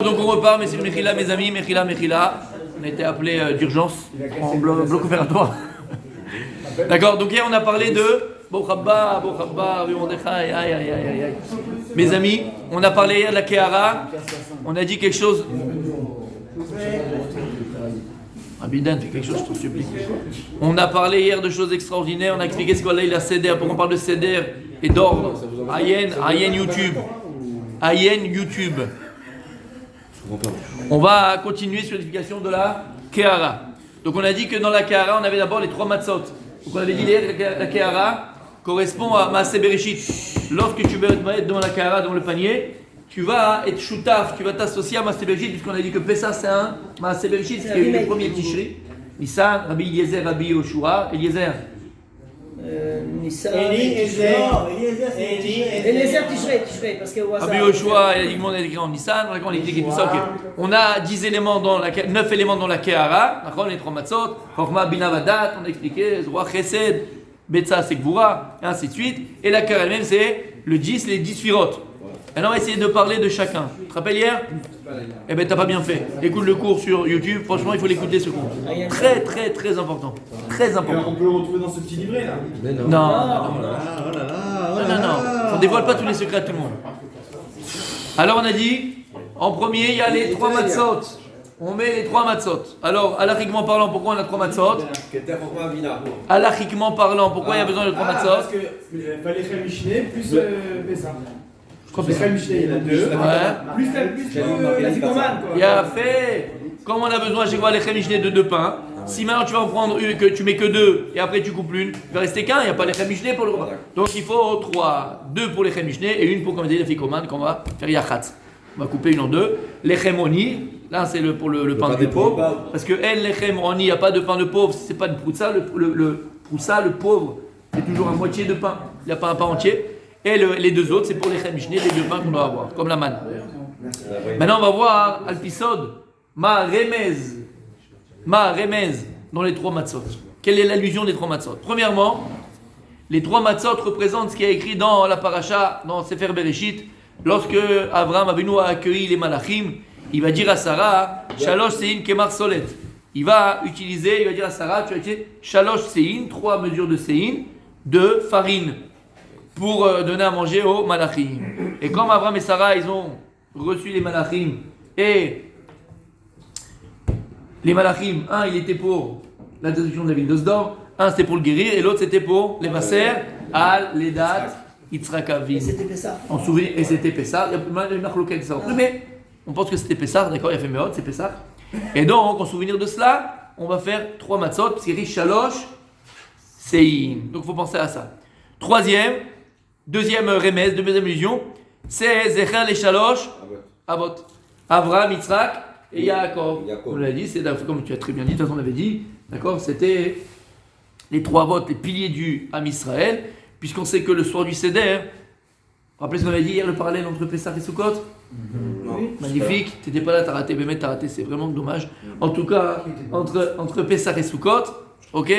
Donc on repart, mais c'est Mechila, mes amis, Mechila. On a été appelé d'urgence en bloc opératoire. D'accord, donc hier on a parlé de Bochabba, aïe. Mes amis, on a parlé hier de la Kehara. On a dit quelque chose. Abidan, fais quelque chose, je te supplie. On a parlé hier de choses extraordinaires. On a expliqué ce qu'Allah il a Seder, pourquoi on parle de Seder et d'ordre. Ayen YouTube. On va continuer sur l'explication de la Kehara. Donc on a dit que dans la Kehara, on avait d'abord les trois matzot. Donc on avait dit que la Kehara correspond à Maaseh Bereshit. Lorsque tu vas être devant la Kehara, devant le panier, tu vas être shoutaf, tu vas t'associer à Maaseh Bereshit, puisqu'on a dit que Pessah c'est un Maaseh Bereshit, c'est le premier Tishri. Nissan, Rabbi Eliezer, Rabbi Yoshua, Eliezer. Nissan, Eliezer Tishrei, parce que Rabbi Yoshua, il a écrit en Nissan, on a expliqué tout ça. Okay. On a 9 éléments dans la Kehara, les trois matzot, Chorma, Bina, Vadat, on a expliqué, Zora, Chesed, Betsa, c'est Gvura, et ainsi de suite. Et la Kehara même, c'est le 10, les 10 firot. Maintenant, on va essayer de parler de chacun. Tu te rappelles hier? Eh ben, t'as pas bien fait. Écoute le cours sur YouTube. Franchement, il faut l'écouter ce cours. Très important. Très important. On peut le retrouver dans ce petit livret là. Non. On dévoile pas tous les secrets à tout le monde. Alors, on a dit, en premier, il y a les trois matzot. On met les trois matzot. Alors, halachiquement parlant, pourquoi on a trois matzot? Halachiquement parlant, pourquoi il y a besoin de trois matzot? Parce qu'il fallait faire Mishneh plus Bessa. Les Khem Mishneh, il y en a deux. Plus la Fikoman. Il y a fait. Comme on a besoin, chez moi, les Khem Mishneh de 2 pains. Si maintenant tu vas en prendre une, que tu mets que 2 et après tu coupes une, il va rester qu'un, il n'y a pas les Khem Mishneh pour le repas. Donc il faut 3. 2 pour les Khem Mishneh et une pour, comme on dit, la Fikoman qu'on va faire Yachatz. On va couper une en 2. Les Khem Oni, là c'est pour le pain des pauvres. Parce que elle, les Khem Oni, il n'y a pas de pain de pauvre, si ce n'est pas de Proussa, le Proussa, le pauvre, c'est toujours à moitié de pain. Il n'y a pas un pain entier. Et les 2 autres, c'est pour les Khem Mishneh, les 2 pains qu'on doit avoir, comme la manne. Maintenant, on va voir Alpisod, Ma Remez dans les 3 matzot. Quelle est l'allusion des 3 matzot? Premièrement, les 3 matzot représentent ce qui est écrit dans la paracha, dans Sefer Bereshit, lorsque Abraham Avinu a accueilli les malachim, il va dire à Sarah, Shalosh Sein Kemar Solet. Il va dire à Sarah, tu as été Shalosh Sein, 3 mesures de Sein, de farine, pour donner à manger aux malachim. Et comme Abraham et Sarah, ils ont reçu les malachim, et les malachim, un il était pour la destruction de la ville de Sdom, un c'était pour le guérir, et l'autre c'était pour les Vaser, Al, Ledat, Yitzhak Avin. Et c'était Pessah. En souvenir, et c'était Pessah. Il y a une marque ça. Mais on pense que c'était Pessah, d'accord, il y a fait Meod, c'est Pessah. Et donc, en souvenir de cela, on va faire 3 matzot, parce qu'il y a Shalosh, Sein. Donc il faut penser à ça. Deuxième remède, deuxième illusion, c'est Zecher les Shalosh, Avot. Avraham, Yitzhak et Yaakov. On l'a dit, c'est comme tu as très bien dit, de toute façon on l'avait dit, d'accord, c'était les 3 votes, les piliers du Ham Israël, puisqu'on sait que le soir du Seder, rappelez ce qu'on avait dit hier, le parallèle entre Pessah et Sukkot. Oui. Magnifique, tu n'étais pas là, t'as raté, mais t'as raté, c'est vraiment dommage. En tout cas, entre Pessah et Sukkot, ok.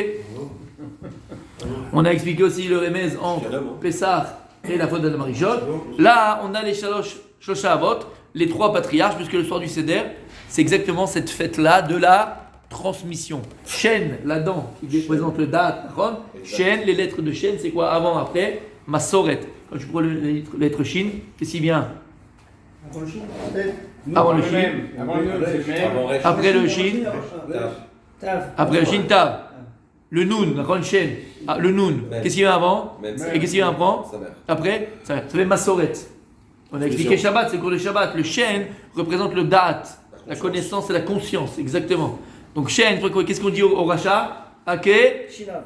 On a expliqué aussi le remèze entre Pessah et la faute d'Adam Arishon. Là, on a les Shloshah Avot, les 3 patriarches, puisque le soir du Seder, c'est exactement cette fête-là de la transmission. Shen, la dent, qui représente le Da'at, Shen, les lettres de Shen, c'est quoi? Avant, après, Masoret. Quand tu prends les lettres Shin, qu'est-ce qui vient? Avant le Shin. Après le Shin. Après le Shin, Tav. Le Nun, la Shen. Le Nun. Qu'est-ce qui vient avant? Et qu'est-ce qui vient après? Ça fait Masoret. On a expliqué Shabbat, c'est le cours de Shabbat. Le Shen représente le Da'at, la connaissance et la conscience, exactement. Donc Shen, qu'est-ce qu'on dit au Racha? Ake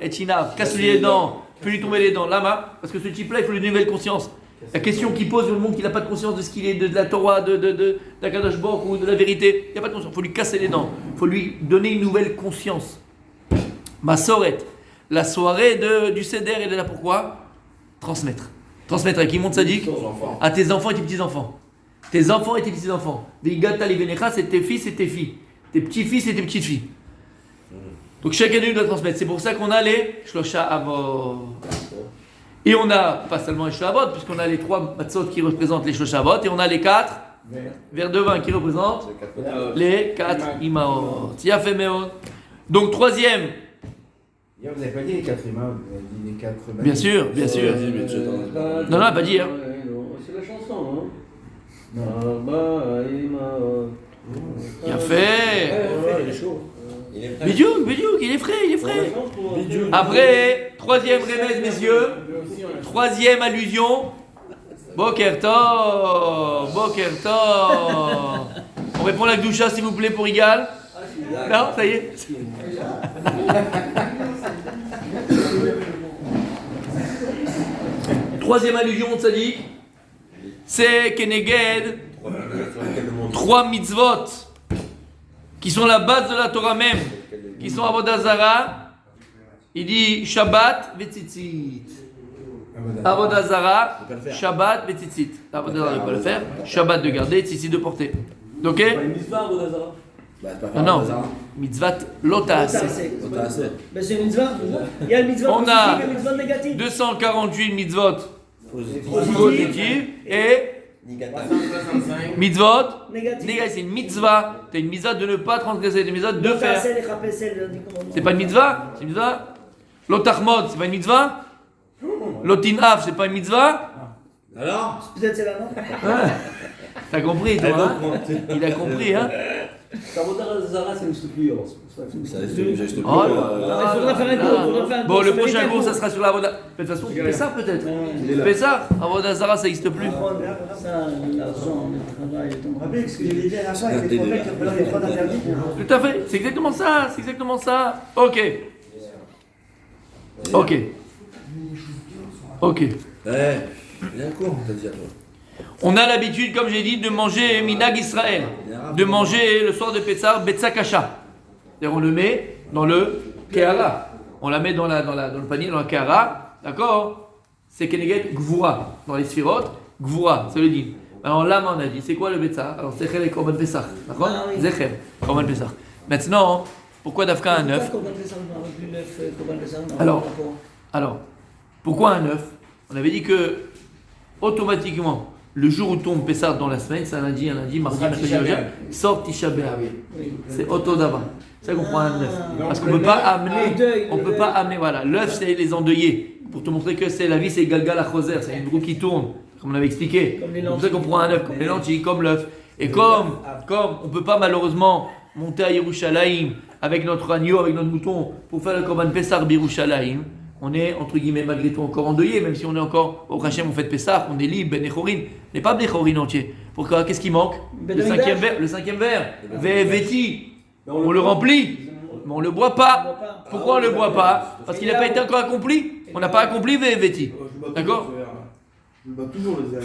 et Chinav. Casse-lui les dents, fais-lui tomber les dents. Lama, parce que ce type-là, il faut lui donner une nouvelle conscience. La question qu'il pose au monde qu'il n'a pas de conscience de ce qu'il est, de la Torah, de d'Akadosh Baruch ou de la vérité, il n'y a pas de conscience. Il faut lui casser les dents. Il faut lui donner une nouvelle conscience. Masoret, la soirée du Seder, elle est là pourquoi? Transmettre à qui monte Sadik? À tes enfants et tes petits-enfants. Tes enfants et tes petits-enfants. Vigata Livenecha, c'est tes fils et tes filles. Tes petits-fils et tes petites-filles. Donc chacun de nous doit transmettre. C'est pour ça qu'on a les Shloshah Avot. Et on a, pas seulement les Shloshah Avot, puisqu'on a les 3 matzot qui représentent les Shloshah Avot, et on a les 4 verre de vin qui représente les 4 imaot. Yafé meot. Donc troisième. Vous n'avez pas dit les 4 imaot, vous avez dit les 4 imaot. Bien sûr, bien sûr. Non, non, pas dit. Hein. C'est la chanson. Yafé. Il est chaud. Bidiouk, il est frais, il est frais. Après, troisième remède, messieurs. Troisième allusion. Boker Tov. On répond la Gdoucha, s'il vous plaît, pour Igal. Non, ça y est. Troisième allusion, on dit, c'est Keneged, 3 mitzvot, qui sont la base de la Torah même, qui sont Avodah Zara. Il dit Shabbat Vetzitzit. Avodah Zara, Shabbat Vetzitzit. Avodah Zara, il ne peut pas le faire. Shabbat de garder, Tzitzit de porter. Ok? Non, mitzvah lotaaseh. Mais c'est une mitzvah. Il y a une mitzvah On positive a et une mitzvah négative. 248 mitzvot positives et mitzvot négatives. C'est une mitzvah. C'est une mitzvah de ne pas transgresser, c'est une mitzvah de faire. C'est pas une mitzvah, c'est une mitzvah. Lotachmod, c'est pas une mitzvah. Lotinaf, c'est pas une mitzvah. Alors Peut-être c'est là, non? T'as compris, toi, hein? Il a compris, hein? Zara, ça n'existe plus. Oh, Il faudra faire un cours. Bon, le prochain cours, ça sera sur la Avodah. De toute façon, Pessah peut-être. Pessah, Avodah Zara, ça n'existe plus. Ça, l'argent, le travail. Vous vous rappelez ce que j'avais dit à la fin avec les prophètes, il y a pas d'interdit. Tout à fait, c'est exactement ça, c'est exactement ça. Ok. Il y a un cours, t'as dit à toi. On a l'habitude, comme j'ai dit, de manger Minag Israël, de manger le soir de Pessah, Betsa Kasha. C'est-à-dire on le met dans le Kehara. On la met dans le panier, dans la Kehara. D'accord? C'est Keneged Gvura. Dans les Sphirot, Gvura, c'est le dit. Alors là, on a dit, c'est quoi le Betsa? Alors Zechel et Korban Pessah. D'accord? Zechel, Korban Pessah. Maintenant, pourquoi Dafka un œuf? Alors, pourquoi un œuf? On avait dit que automatiquement, le jour où tombe Pessah dans la semaine, c'est un lundi, mardi, mercredi, jeudi, sort Tisha B'Av. C'est Oto Dava. C'est ça qu'on prend un œuf. Parce qu'on ne peut pas amener, voilà. L'œuf, c'est les endeuillés. Pour te montrer que c'est la vie, c'est Galgal à Choser, c'est une roue qui tourne, comme on avait expliqué. C'est pour ça qu'on prend un œuf, comme les lentilles, comme l'œuf. Et comme on ne peut pas malheureusement monter à Yerushalayim avec notre agneau, avec notre mouton, pour faire le Korban Pessah Birushalayim, on est, entre guillemets, malgré tout encore endeuillé, même si on est encore, au Hachem, on fait Pessah, on est libre, Ben Echorin. On n'est pas Ben Echorin entier. Pourquoi? Qu'est-ce qui manque? Le cinquième verre. Veti. On le remplit, mais on ne le boit pas. Pourquoi on ne le boit pas? Parce qu'il n'a pas été encore accompli. On n'a pas accompli Veti. D'accord? Je bats toujours les ailes.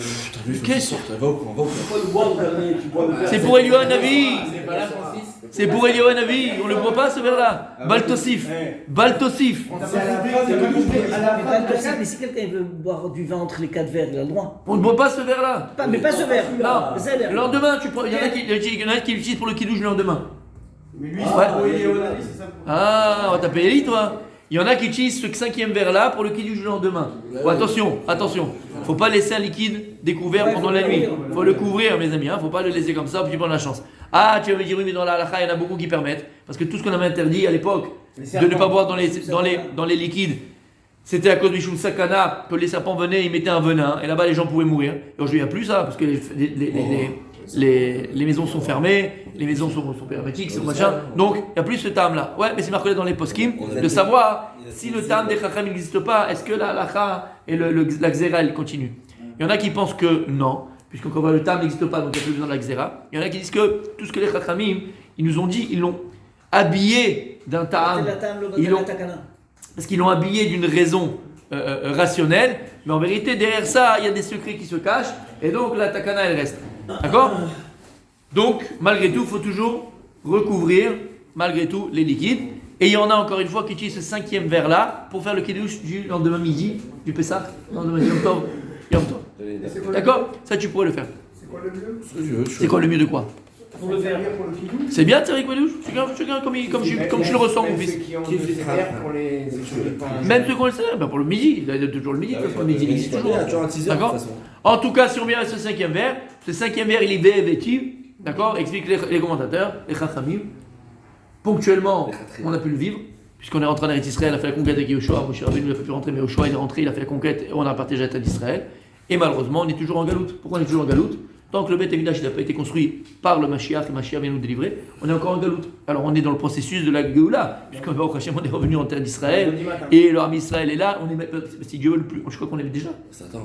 Qu'est-ce que Va au coin. c'est pour Eliyahu Hanavi. C'est pour Eliyahu Hanavi. On ne le boit pas ce verre-là. Baltosif. Mais si quelqu'un veut boire du vin entre les 4 verres, il a le droit. On ne boit pas ce verre-là. Mais pas ce verre. Non. Le lendemain, il y en a qui l'utilisent pour le kidouche le lendemain. Mais lui, c'est pour Eliyahu Hanavi, c'est ça. Ah, on va taper Eli, toi. Il y en a qui utilisent ce 5e verre-là pour le kidouche du lendemain. Oh, attention. Faut pas laisser un liquide découvert pendant la nuit. Faut le couvrir, mes amis. Faut pas le laisser comme ça, puis prendre la chance. Ah, tu vas me dire, oui, mais dans la halakha, il y en a beaucoup qui permettent. Parce que tout ce qu'on avait interdit à l'époque, de ne pas boire dans les liquides, c'était à cause du Shum Sakana, que les serpents venaient, ils mettaient un venin, et là-bas les gens pouvaient mourir. Et aujourd'hui, il n'y a plus ça, parce que les maisons sont fermées, les maisons sont hermétiques, c'est machin. Donc, il n'y a plus ce tam-là. Ouais, mais c'est marqué dans les poskim de savoir si le tam des chacham n'existe pas, est-ce que la halakha et la xéra, elle continue. Il y en a qui pensent que non, puisque quand le tam n'existe pas, donc il n'y a plus besoin de la xéra. Il y en a qui disent que tout ce que les chachamim, ils nous ont dit, ils l'ont habillé d'un tam. Parce qu'ils l'ont habillé d'une raison rationnelle, mais en vérité, derrière ça, il y a des secrets qui se cachent, et donc la takana, elle reste. D'accord? Donc, malgré tout, il faut toujours recouvrir, malgré tout, les liquides. Et il y en a encore une fois qui utilisent ce 5e verre-là pour faire le kiddush du lendemain midi, du Pessah, lendemain Yom Tov. D'accord? Ça, tu pourrais le faire. C'est quoi le mieux? Ce que tu veux. C'est quoi le mieux de quoi? Pour le faire. Pour le kidouche. C'est bien, Thierry Kouedouche? Chacun comme je le ressens, mon fils. Même ceux qu'on le sait, pour le midi, il y a toujours le midi, le midi, toujours. D'accord? En tout cas, si on vient à ce 5e verre, ce cinquième vers, il est Ve'evetiv, d'accord? Explique les commentateurs, les Chachamim. Ponctuellement, on a pu le vivre, puisqu'on est rentré en Eretz Israël, on a fait la conquête avec Yoshua. Moshe Rabbeinu n'a pas pu rentrer, mais Yoshua il est rentré, il a fait la conquête et on a partagé la terre d'Israël. Et malheureusement, on est toujours en galoute. Pourquoi on est toujours en galoute? Tant que le Beth Amikdash n'a pas été construit par le Mashiach, et Mashiach vient nous délivrer, on est encore en galoute. Alors on est dans le processus de la Géoula, puisqu'on on est revenu en terre d'Israël, et l'armée d'Israël est là, on est, si Dieu veut le plus, je crois qu'on est déjà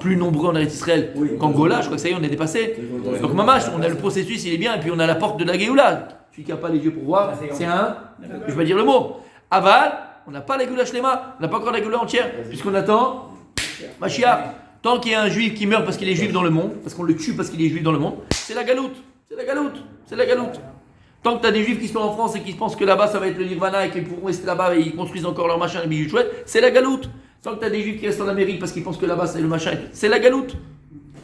plus nombreux en Eretz Israël qu'en Gola, je crois que ça y est, on est dépassé. Donc Mamash, on a le processus, il est bien, et puis on a la porte de la Géoula. Celui qui n'a pas les yeux pour voir, c'est un, je vais pas dire le mot, Aval, on n'a pas la Géoula Shlema, on n'a pas encore la Géoula entière, puisqu'on attend Mashiach. Tant qu'il y a un juif qui meurt parce qu'il est juif dans le monde, parce qu'on le tue parce qu'il est juif dans le monde, c'est la galoute. C'est la galoute. C'est la galoute. Tant que tu as des juifs qui sont en France et qui pensent que là-bas ça va être le nirvana et qu'ils pourront rester là-bas et ils construisent encore leur machin et bijoux chouettes, c'est la galoute. Tant que tu as des juifs qui restent en Amérique parce qu'ils pensent que là-bas c'est le machin, c'est la galoute.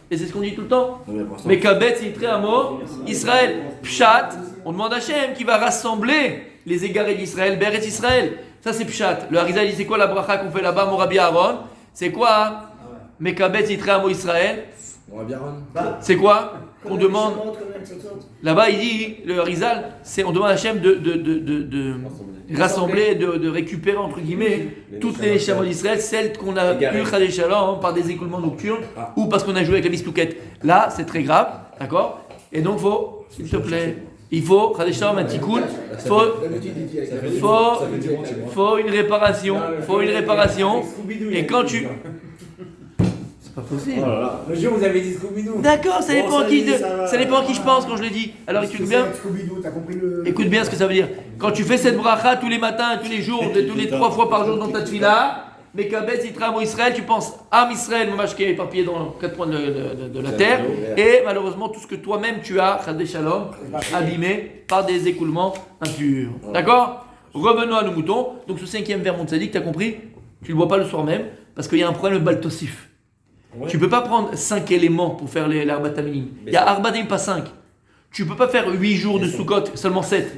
Et c'est ce qu'on dit tout le temps. Mais Kabet, c'est très amour. Israël, Pshat, on demande à Hachem qui va rassembler les égarés d'Israël, Beret Israël. Ça c'est Pshat. Le Harizal dit c'est quoi la bracha qu'on fait là-bas, mon Rabbi Aaron? C'est quoi? Mekabet Yitré Amo Israël. C'est quoi qu'on demande? Là-bas, il dit, le Harizal, c'est on demande à Hachem de rassembler, de récupérer, entre guillemets, toutes les Neshamot d'Israël, celles qu'on a eu Chadé Shalom par des écoulements nocturnes ou parce qu'on a joué avec la bistouquette. Là, c'est très grave, d'accord? Et donc, faut, s'il te plaît, il faut, Chadé Shalom, un tikkun, faut une réparation, et quand tu... Pas possible. Oh là là. Le jour où vous avez dit Scooby-Doo. D'accord, ça dépend qui je pense quand je le dis. Alors écoute bien. T'as compris le... Écoute bien ce que ça veut dire. Quand tu fais cette bracha tous les matins, tous les jours, tous les 3 fois par jour dans ta tefila, mais Kabet Yitra Amo Israël, tu penses Am Israël, Mamash qui est éparpillé dans 4 points de la terre, et malheureusement tout ce que toi-même tu as, Chadé Shalom, abîmé par des écoulements impurs. D'accord? Revenons à nos moutons. Donc ce 5e vers Montsadik, tu as compris? Tu ne le bois pas le soir même, parce qu'il y a un problème de baltosif. Ouais. Tu ne peux pas prendre 5 éléments pour faire l'Arbat Taminim. Il y a Arbat Taminim, pas 5. Tu ne peux pas faire 8 jours de Sukkot, seulement 7.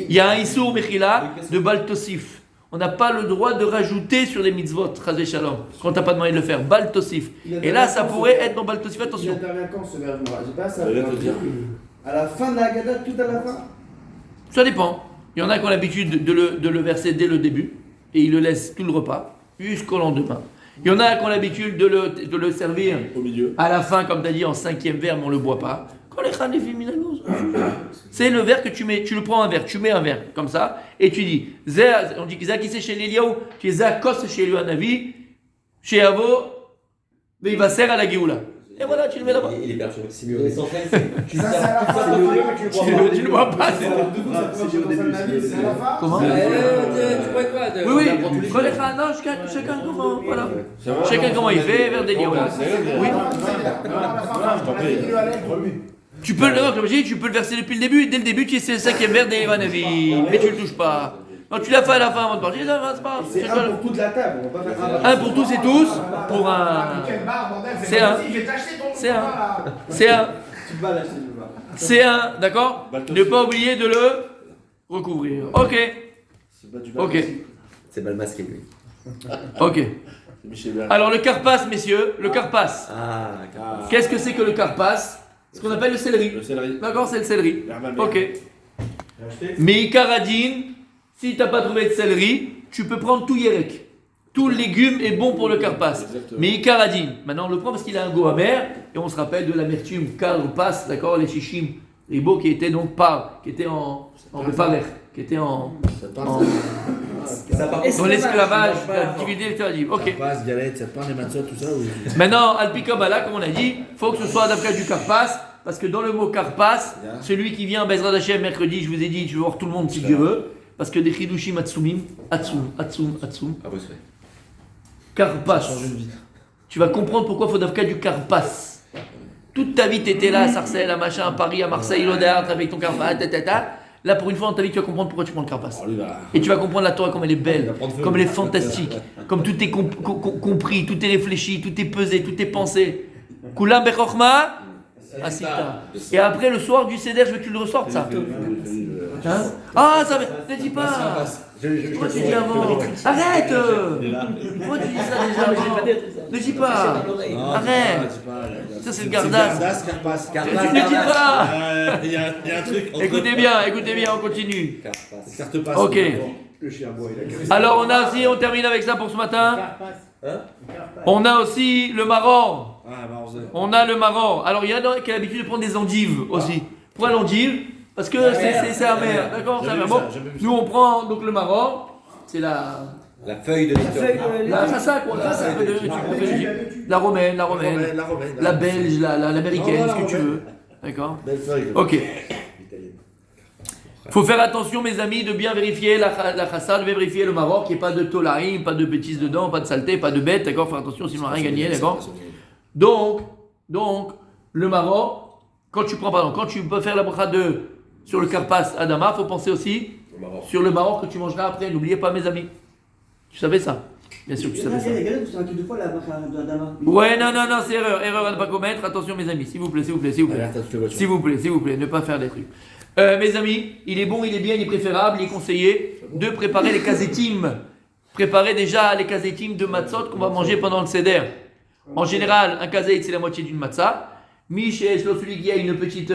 Il y a un Issour Mechila de Baltosif. On n'a pas le droit de rajouter sur les mitzvot, Chazé Shalom, quand tu n'as pas demandé de le faire. Baltosif. Et là, ça pourrait être dans Baltosif. Attention. Il intervient quand ce verbe? J'ai pas ça. À la fin de la Haggadah, tout à la fin? Ça dépend. Il y en a qui ont l'habitude de le verser dès le début et ils le laissent tout le repas jusqu'au lendemain. Il y en a qui ont l'habitude de le servir au milieu. À la fin, comme tu as dit, en 5e verre, mais on ne le boit pas. C'est le verre que tu mets, tu le prends un verre, tu mets un verre, comme ça, et tu dis, on dit Zakissé chez l'Eliaou, tu es Zakos chez Luanavi, chez Avo, mais il va servir à la Géoula. Et voilà, tu le mets là-bas. Il est perçu, c'est mieux. Tu le bois pas. Comment? Tu bois quoi? Oui. Non, chacun comment, voilà. Chacun comment il fait, vers des Géoula. Oui. Tu peux le verser depuis le début. Dès le début, tu es le 5e verre des Vanavi, mais tu ne le touches pas. Non, tu l'as fait à la fin avant de partir, c'est pas. C'est un pour toute la table, on va pas faire un pour tous et tous, pour un. C'est un, d'accord? Ne pas oublier de le recouvrir. Ok. C'est mal masqué, lui. Ok. Alors le carpas, messieurs, le carpas. Qu'est-ce que c'est que le carpas? Ce qu'on appelle le céleri. D'accord, c'est le céleri. Ok. Mais Karadine. Si tu n'as pas trouvé de céleri, tu peux prendre tout yerek. Tout légume est bon pour le carpas. Mais Ikaradine, maintenant on le prend parce qu'il a un goût amer, et on se rappelle de l'amertume, carpas, d'accord, les chichim, les beaux qui étaient donc qui étaient en beparer, qui étaient dans l'esclavage, l'activité esclavative. Ok. Carpas, galette, sapin, les matzot, tout ça. Maintenant, Alpikabala, comme on a dit, il faut que ce soit d'après du carpas, parce que dans le mot carpas, celui qui vient à Bezrat Hashem mercredi, je vous ai dit, je vais voir tout le monde si Dieu veut. Parce que des chidushim atsumim, atsum. Ah oui, c'est vrai. Carpas. Tu vas comprendre pourquoi il faut d'Afka du carpas. Toute ta vie, tu étais là à Sarcelles, à machin, à Paris, à Marseille, l'Odart, avec ton carpas, Là, pour une fois dans ta vie, tu vas comprendre pourquoi tu prends le carpas. Et tu vas comprendre la Torah comme elle est belle, comme elle est fantastique, comme tout est compris, tout est réfléchi, tout est pesé, tout est pensé. Kulam bechokma, Asita. Et après, le soir du Seder, je veux que tu le ressortes, ça. Hein? Ah, ça ne dis pas. Pourquoi tu dis avant? Arrête. Pourquoi tu dis ça déjà avant? Ne dis pas. Arrête. Ça, c'est le gardas. Tu ne dis pas. Il y a un truc. Écoutez bien, on continue. Carte passe. Ok. Le chien bois, Alors, on termine avec ça pour ce matin. On a aussi le maror. On a le maror. Alors, il y en a qui a l'habitude de prendre des endives aussi. Pourquoi l'endive? Parce que c'est amer. D'accord, c'est amer. Bon, nous, on prend donc le maror. C'est la feuille de l'étoffe. La chassa, quoi. La romaine, la belge, l'américaine, ce que tu veux. D'accord? Ok. Il faut faire attention, mes amis, de bien vérifier la chassa, de bien vérifier le maror, qu'il n'y ait pas de tolaïm, pas de bêtises dedans, pas de saleté, pas de bêtes, d'accord? Faire attention, sinon on n'a rien gagné, d'accord? Donc, le maror, quand tu peux faire la bracha sur le karpas Adama, il faut penser aussi sur le maror que tu mangeras après. N'oubliez pas, mes amis. Tu savais ça? Bien sûr que tu savais ça. Ouais, non, c'est erreur à ne pas commettre. Attention, mes amis, s'il vous plaît, ne pas faire des trucs. Mes amis, il est bon, il est bien, il est préférable, il est conseillé de préparer les kazetim. Préparer déjà les kazetim de matzot qu'on va manger pendant le seder. En général, un kazet, c'est la moitié d'une matzah. Michel, celui qui a une petite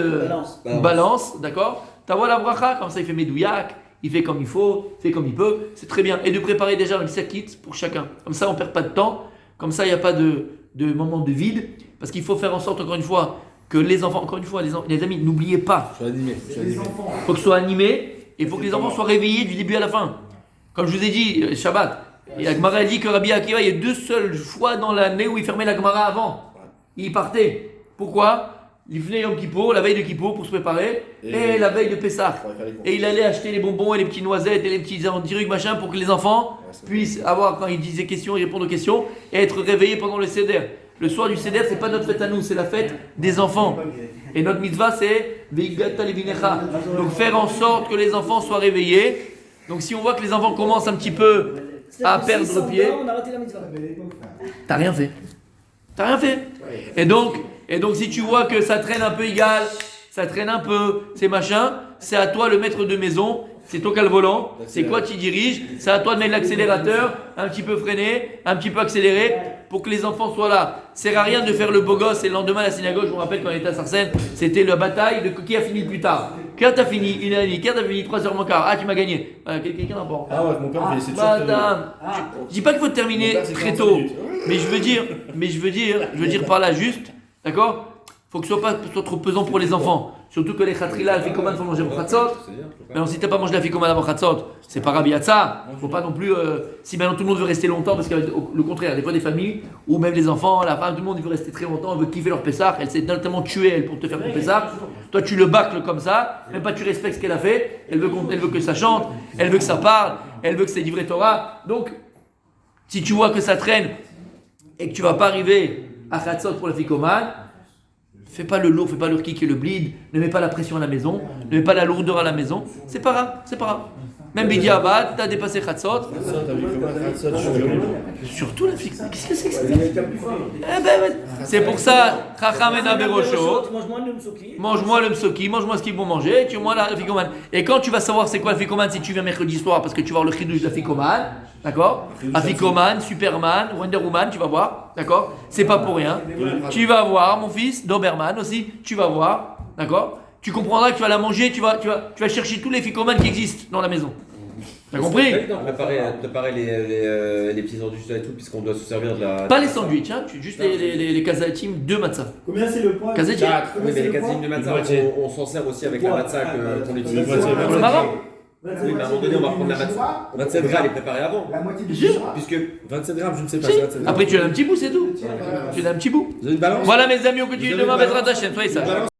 balance, d'accord? T'as vu la bracha, comme ça il fait medouyak, il fait comme il faut, fait comme il peut, c'est très bien. Et de préparer déjà une kit pour chacun. Comme ça, on perd pas de temps, comme ça, il n'y a pas de moment de vide. Parce qu'il faut faire en sorte, encore une fois, que les enfants, les amis, n'oubliez pas. Il faut que ce soit animé, et il faut que les enfants soient réveillés du début à la fin. Comme je vous ai dit, Shabbat, et la Gemara dit que Rabbi Akiva, il y a 2 seules fois dans l'année où il fermait la Gemara avant. Il partait. Pourquoi? Il venait Yom Kippour, la veille de Kippour pour se préparer, et la veille de Pessah. Et il allait acheter les bonbons et les petites noisettes et les petits trucs machin pour que les enfants puissent avoir, quand ils disent des questions, ils répondent aux questions, et être réveillés pendant le Seder. Le soir du Seder, c'est pas notre fête à nous, c'est la fête des enfants. Et notre mitzvah, c'est Veigata Levinecha. Donc faire en sorte que les enfants soient réveillés. Donc si on voit que les enfants commencent un petit peu à perdre pied, t'as rien fait. Et donc si tu vois que ça traîne un peu égal, ça traîne un peu, c'est machin, c'est à toi le maître de maison, c'est toi qui as le volant, c'est toi qui diriges, c'est à toi de mettre l'accélérateur, un petit peu freiner, un petit peu accélérer, pour que les enfants soient là. Ça sert à rien de faire le beau gosse et le lendemain à la synagogue, je me rappelle quand on était à Sarcelles, c'était la bataille de qui a fini le plus tard. Qui a fini 1h30, qui a fini 3h moins quart, tu m'as gagné. Quelqu'un n'a pas. Ah ouais, mon père c'est toujours. Je dis pas qu'il faut terminer très tôt, mais je veux dire par là juste, d'accord? Faut que ce soit pas trop pesant pour les enfants. Surtout que les khatrila, la fikoman, faut manger pour khatzot. Mais si t'as pas mangé la fikoman avant khatzot, c'est pas Rabbi Yatsa. Faut pas non plus. Si maintenant tout le monde veut rester longtemps, parce que le contraire, des fois des familles, ou même les enfants, la femme, tout le monde il veut rester très longtemps, veut kiffer leur Pessah, elle s'est tellement tuée elle pour te faire ton Pessah. Toi tu le bâcles comme ça, même pas tu respectes ce qu'elle a fait, elle veut que ça chante, elle veut que ça parle, elle veut que c'est du vrai Torah. Donc, si tu vois que ça traîne et que tu vas pas arriver à khatzot pour la fikoman, fais pas le lourd, fais pas le kick et le bleed, ne mets pas la pression à la maison, ne mets pas la lourdeur à la maison, c'est pas grave. Même Bidi Abad, t'as dépassé Khatzot. Surtout la fille. Qu'est-ce que c'est que ça? C'est pour ça, Chacham en Aberosho. Mange-moi le msoki, mange-moi ce qu'ils vont manger, tu moi la fikoman. Et quand tu vas savoir c'est quoi la fikoman, si tu viens mercredi soir, parce que tu vas voir le chidouche de la fikoman, d'accord? Afikoman, Superman, Wonder Woman, tu vas voir, d'accord? C'est pas pour rien. Tu vas voir, mon fils, Doberman aussi, tu vas voir, d'accord? Tu comprendras que tu vas la manger, tu vas chercher tous les fikoman qui existent dans la maison. T'as compris? Préparer les petits sandwichs et tout, puisqu'on doit se servir de la. Pas les sandwichs, hein, juste les kazatim de matzah. Combien c'est le poids? Kazatim. Oui, mais les kazatim de matzah, on s'en sert aussi avec la matzah qu'on utilise. Pour le marron. Oui, mais à un moment donné, on va prendre la matzah. 27 grammes, elle est préparée avant. La moitié du Puisque 27 grammes, je ne sais pas. Si. Après, tu as un petit bout, c'est tout. Tu as un petit bout. Vous avez une balance? Voilà, mes amis, on continue demain, Bezrat Hashem, soyez sages.